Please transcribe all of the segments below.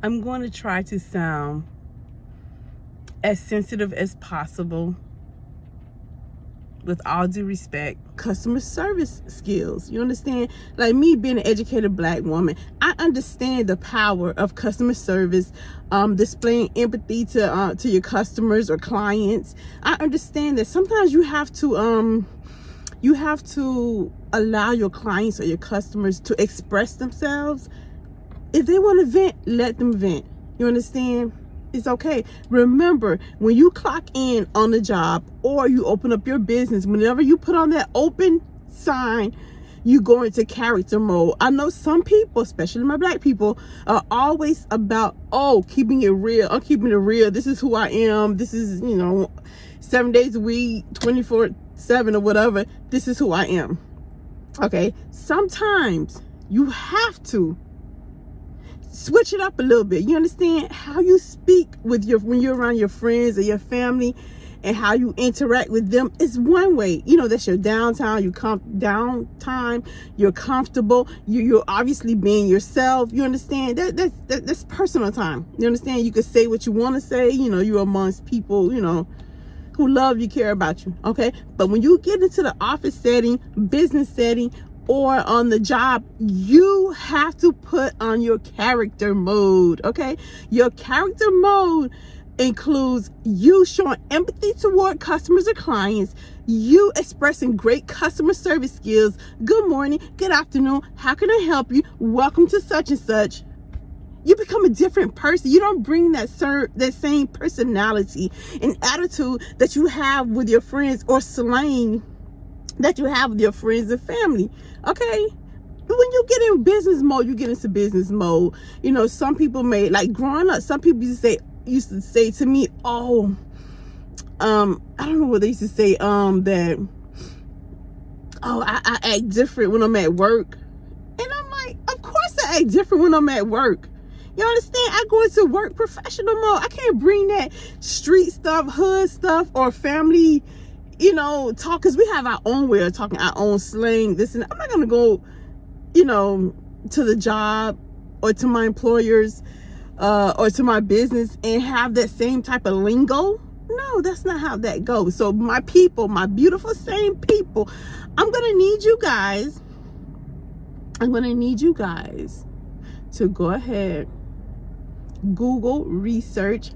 I'm going to try to sound as sensitive as possible, with all due respect. Customer service skills, you understand? Like me being an educated Black woman, I understand the power of customer service, displaying empathy to your customers or clients. I understand that sometimes you have to allow your clients or your customers to express themselves. If they want to vent, let them vent. You understand? It's okay. Remember, when you clock in on the job or you open up your business, whenever you put on that open sign, you go into character mode. I know some people, especially my Black people, are always about, keeping it real. I'm keeping it real. This is who I am. This is, 7 days a week, 24/7 or whatever. This is who I am. Okay. Sometimes you have to switch it up a little bit. You understand? How you speak with when you're around your friends or your family, and how you interact with them is one way. That's your downtime. Downtime. You're comfortable. You're obviously being yourself. You understand? That's personal time. You understand? You can say what you want to say. You're amongst people, who love you, care about you. Okay. But when you get into the office setting, business setting, or on the job, you have to put on your character mode. Okay. Your character mode includes you showing empathy toward customers or clients, you expressing great customer service skills. Good morning, good afternoon, how can I help you? Welcome to such and such. You become a different person. You don't bring that same personality and attitude that you have with your friends, or slang that you have with your friends and family. Okay. When you get in business mode, you get into business mode. Some people may, like growing up, some people used to say to me, I don't know what they used to say, that, I act different when I'm at work. And I'm like, of course I act different when I'm at work. You understand? I go into work professional mode. I can't bring that street stuff, hood stuff, or family, talk, because we have our own way of talking, our own slang, this and that. I'm not going to go, to the job or to my employers, or to my business and have that same type of lingo. No, that's not how that goes. So my people, my beautiful same people, I'm going to need you guys to go ahead, Google, research,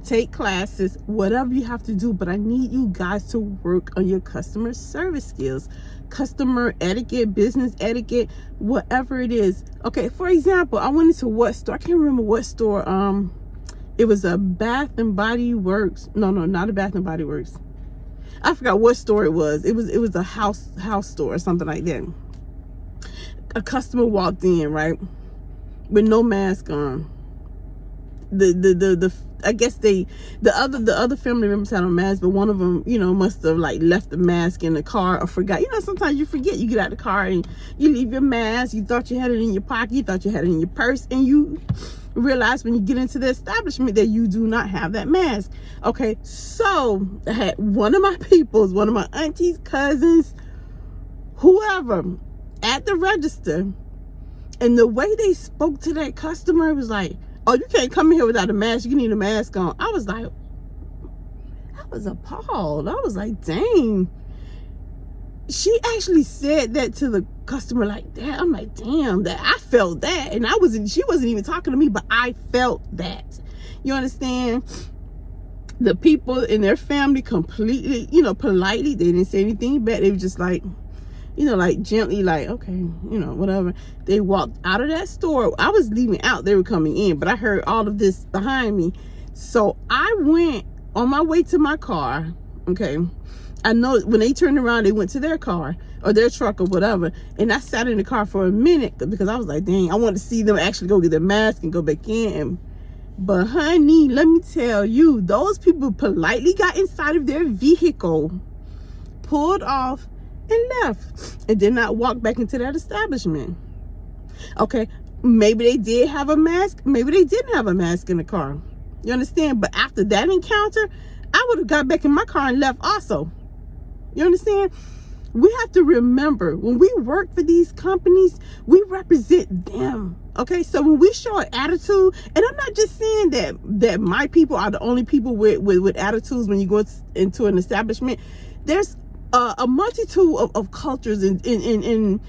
take classes, whatever you have to do, but I need you guys to work on your customer service skills, customer etiquette, business etiquette, whatever it is. Okay, for example, I went into what store? I can't remember what store. It was a Bath and Body Works. No, not a Bath and Body Works. I forgot what store it was. It was a house store or something like that. A customer walked in, right, with no mask on. I guess the other family members had a mask, but one of them, must have like left the mask in the car or forgot. Sometimes you forget. You get out of the car and you leave your mask. You thought you had it in your pocket. You thought you had it in your purse, and you realize when you get into the establishment that you do not have that mask. Okay, so I had one of my peoples, one of my aunties, cousins, whoever, at the register, and the way they spoke to that customer was like, "Oh, you can't come in here without a mask. You need a mask on." I was like, I was appalled. I was like, dang. She actually said that to the customer like that. I'm like, damn, that I felt that. And she wasn't even talking to me, but I felt that. You understand? The people in their family completely, politely, they didn't say anything bad. They were just like, like gently, like, okay, whatever. They walked out of that store. I was leaving out. They were coming in, but I heard all of this behind me. So I went on my way to my car. Okay. I know when they turned around, they went to their car or their truck or whatever. And I sat in the car for a minute because I was like, dang, I wanted to see them actually go get their mask and go back in. But honey, let me tell you, those people politely got inside of their vehicle, pulled off, and left, and did not walk back into that establishment. Okay, maybe they did have a mask, maybe they didn't have a mask in the car. You understand? But after that encounter, I would have got back in my car and left also. You understand? We have to remember, when we work for these companies, we represent them. Okay, so when we show an attitude, and I'm not just saying that my people are the only people with attitudes. When you go into an establishment, there's a multitude of cultures and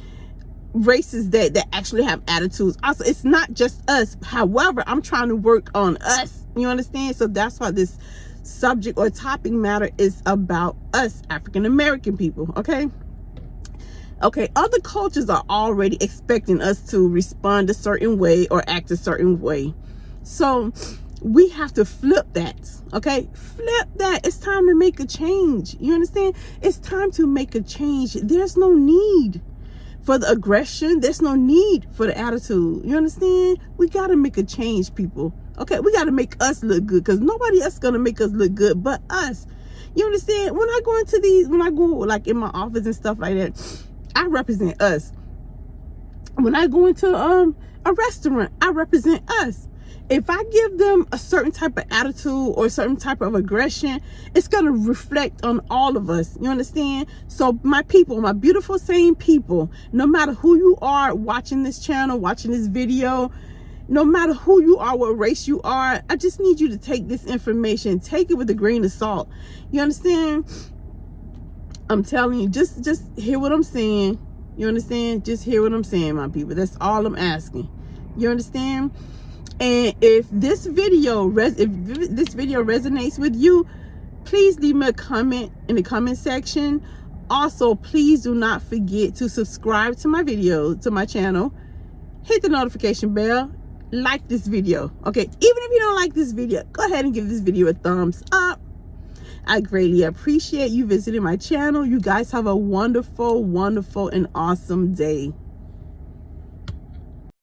races that actually have attitudes. Also, it's not just us. However, I'm trying to work on us. You understand? So that's why this subject or topic matter is about us, African American people. Okay. Other cultures are already expecting us to respond a certain way or act a certain way. So we have to flip that. Okay, flip that. It's time to make a change. You understand? It's time to make a change. There's no need for the aggression. There's no need for the attitude. You understand? We got to make a change, people. Okay, we got to make us look good, because nobody else is going to make us look good but us. You understand? When I go like in my office and stuff like that, I represent us. When I go into a restaurant, I represent us. If I give them a certain type of attitude or a certain type of aggression, it's going to reflect on all of us. You understand? So my people, my beautiful sane people, no matter who you are watching this channel, watching this video, no matter who you are, what race you are, I just need you to take this information, take it with a grain of salt. You understand? I'm telling you, just hear what I'm saying. You understand? Just hear what I'm saying, my people. That's all I'm asking. You understand? And if this video resonates with you, please leave me a comment in the comment section. Also, please do not forget to subscribe to my video, to my channel. Hit the notification bell. Like this video. Okay, even if you don't like this video, go ahead and give this video a thumbs up. I greatly appreciate you visiting my channel. You guys have a wonderful, wonderful, and awesome day.